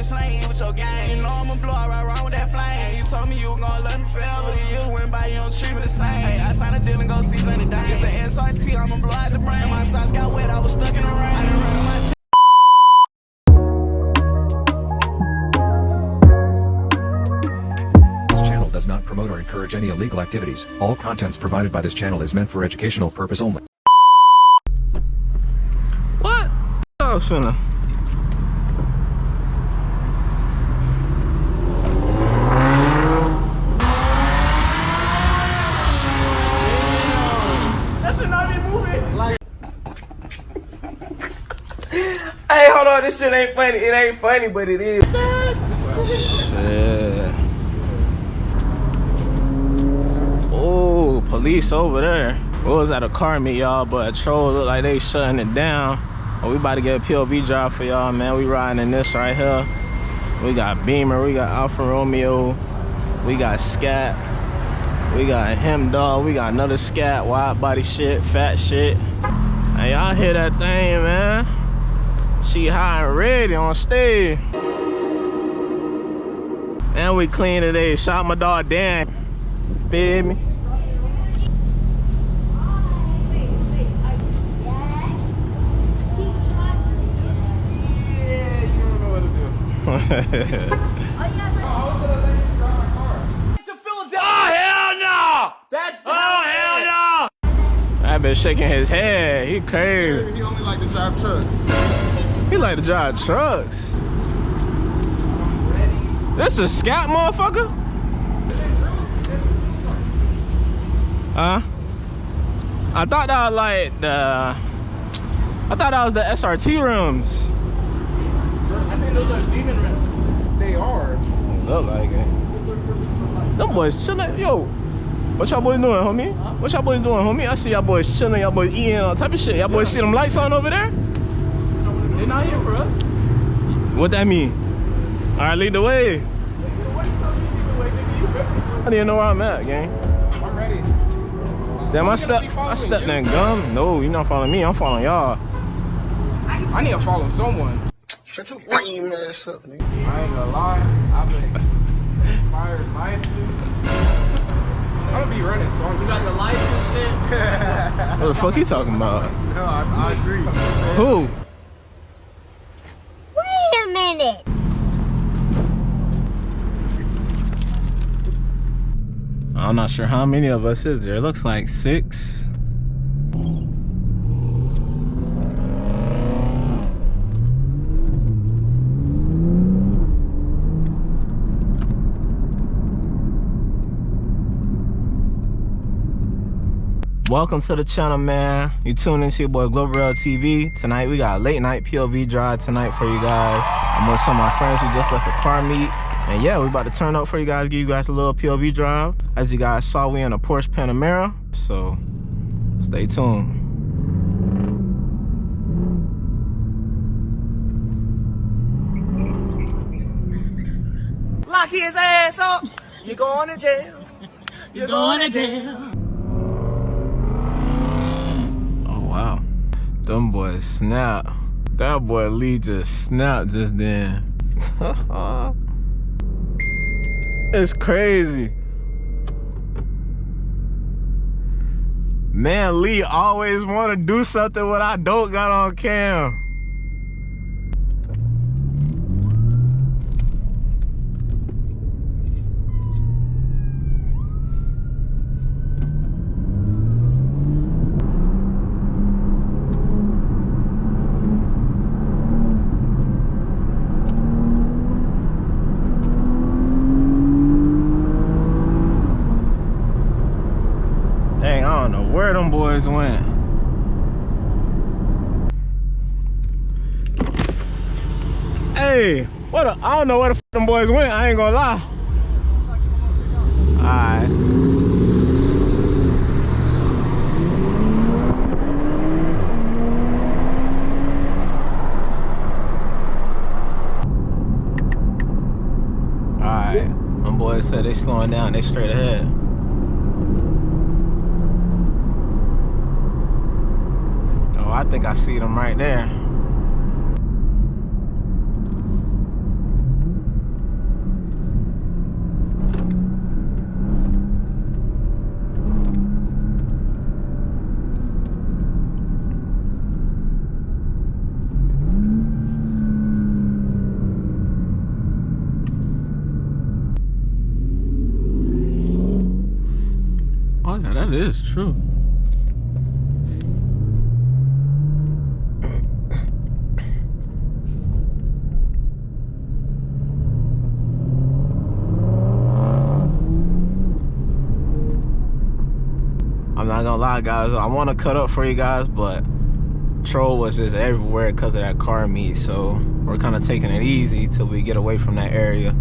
bitch, I ain't with your gang. You know I'ma blow out right around with that flame. You told me you were gonna love me forever. The years went by, you don't treat me the same. Hey, I signed a deal and go see Johnny Dang. It's the SRT, I'ma blow out the brain. My socks got wet, I was stuck in the rain. I done ran my does not promote or encourage any illegal activities. All contents provided by this channel is meant for educational purpose only. What? I was finna. That should not be moving. Like. Hey, hold on, this shit ain't funny. It ain't funny, but it is. Shit. Oh, police over there. We was at a car meet, y'all, but a troll look like they shutting it down. Oh, we about to get a POV drive for y'all, man. We riding in this right here. We got Beamer, we got Alfa Romeo, we got Scat, we got him dog, we got another Scat, wide body shit, fat shit. Hey, y'all hear that thing, man? She high and ready on stage. And we clean today. Shot my dog Dan. Feel me? Oh, hell no! Oh, hell no! I've been shaking his head. He crazy. He only like to drive trucks. He like to drive trucks. This is Scat, motherfucker? Huh? I thought that was like the... I thought that was the SRT rims. I think those are demon rims. They are. Look like it. Them boys chilling. Yo, what y'all boys doing, homie? Huh? What y'all boys doing, homie? I see y'all boys chilling, y'all boys eating, all type of shit. Y'all boys see them lights on over there? They're not here for us. What that mean? All right, lead the way. I didn't know where I'm at, gang. I'm ready. Damn, I stepped in gum. No, you're not following me. I'm following y'all. I need to follow someone. Shut your lame ass up, nigga. I ain't gonna lie. I've been expired license. I'm gonna be running, so I'm got the license shit. What the fuck you talking about? No, I agree. Who? Wait a minute. I'm not sure how many of us is there. It looks like 6. Welcome to the channel, man. You tuned into your boy GlobalRellTV. Tonight we got a late night POV drive tonight for you guys. I'm with some of my friends who just left a car meet. And yeah, we about to turn up for you guys, give you guys a little POV drive. As you guys saw, we in a Porsche Panamera. So stay tuned. Lock his ass up. You're going to jail. You're going to jail. Wow, them boys snap. That boy Lee just snapped just then. It's crazy. Man, Lee always want to do something when I don't got on cam. Dang, I don't know where them boys went. Hey, I don't know where the f them boys went, I ain't gonna lie. Alright. Alright, them boys said they slowing down, they straight ahead. I I think I see them right there. That is true. I'm not gonna lie, guys. I want to cut up for you guys, but troll was just everywhere because of that car meet. So we're kind of taking it easy till we get away from that area.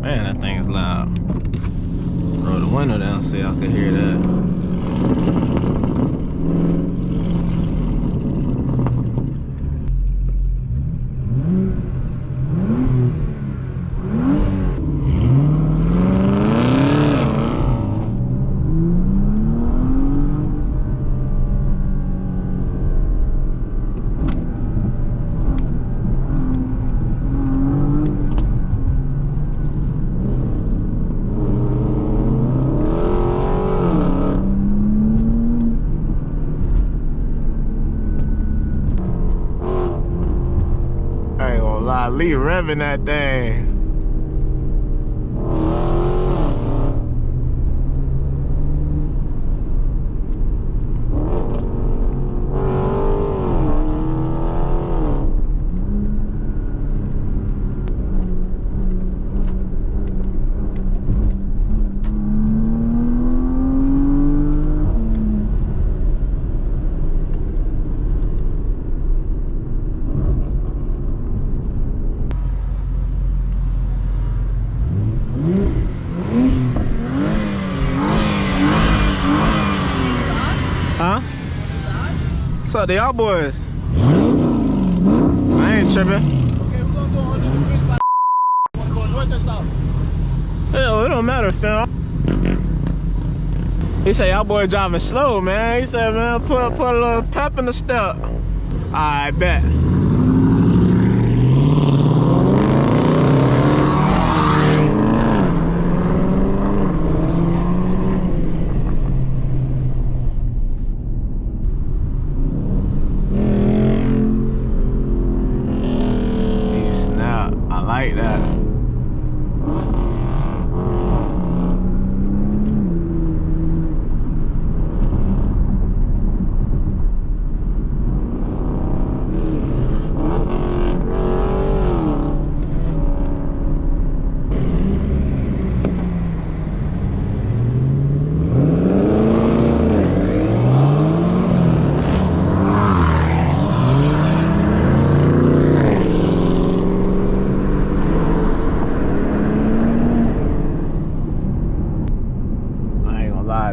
Man, that thing is loud. Roll the window down so y'all can hear that. Lee revving that thing. Huh? What's up to y'all boys? I ain't tripping. Okay, we're gonna go under the bridge by wanna go north or south? Hell, it don't matter, fam. He said y'all boy driving slow, man. He said, man, put a little pep in the step. I bet. I like that.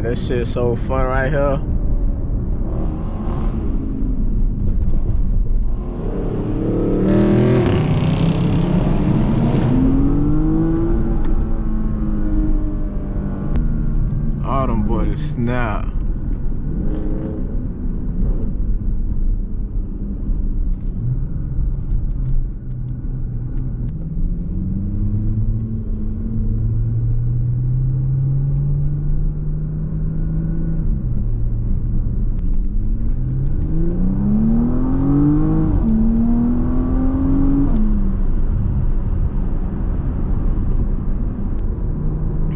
This shit's so fun right here. All them boys snap.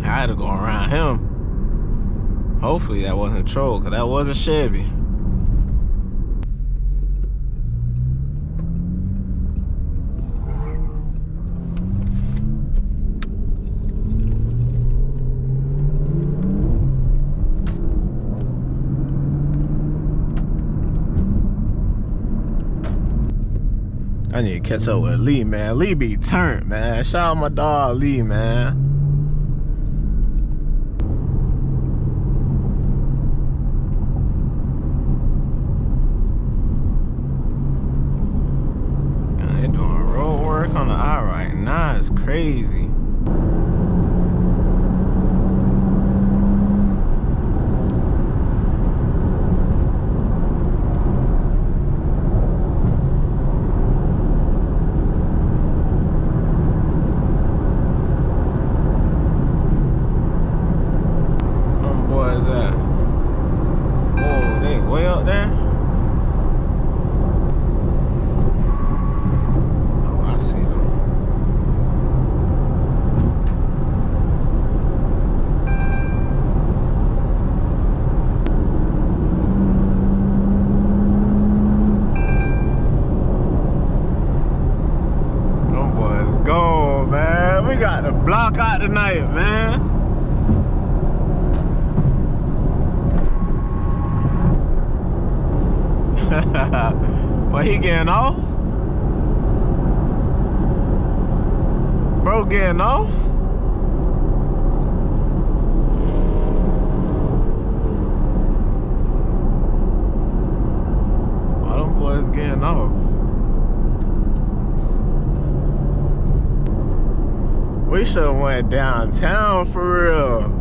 I had to go around him. Hopefully that wasn't a troll, because that was a Chevy. I need to catch up with Lee, man. Lee be turned, man. Shout out my dog Lee, man. They doing road work on the I right now. It's crazy. Latenight, man. What, he getting off? Bro getting off? Why them boys getting off? We should have went downtown for real.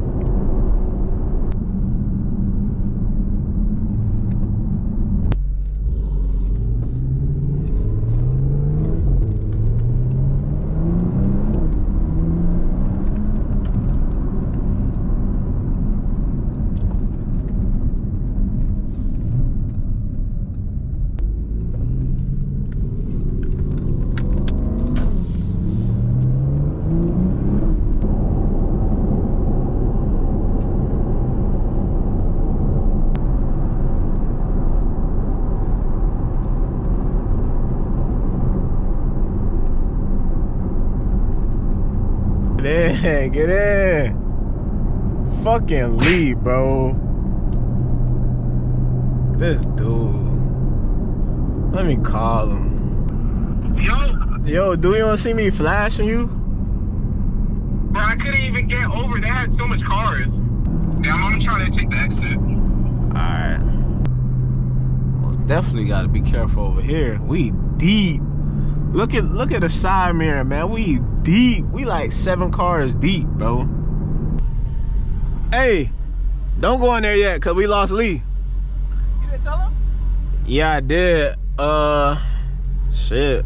Get in. Fucking Lee, bro. This dude. Let me call him. Yo, do you want to see me flashing you? Bro, I couldn't even get over. They had so much cars. Yeah, I'm gonna try to take the exit. Alright. Well, definitely gotta be careful over here. We deep. Look at the side mirror, man. We deep. We like 7 cars deep, bro. Hey, don't go in there yet, cause we lost Lee. You didn't tell him? Yeah, I did. Shit.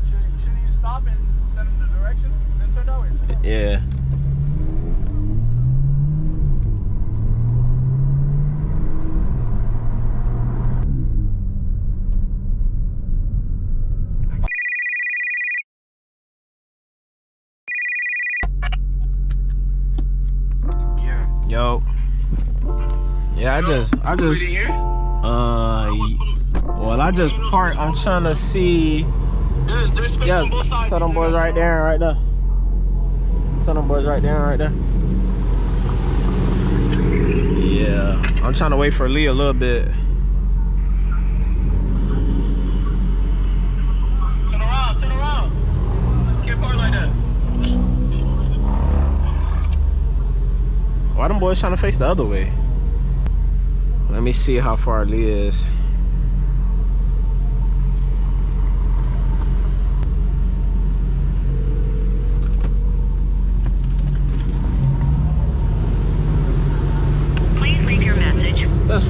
Shouldn't you stop and send him the directions? Then turn that way. Yeah. Yo. Yeah, I just well, I just parked. I'm trying to see. There's space Yeah, on both sides. tell them boys right there, right there. Tell them boys right there, right there. Yeah, I'm trying to wait for Lee a little bit. Turn around. Can't park like that. Why them boys trying to face the other way? Let me see how far Lee is. Please leave your message. That's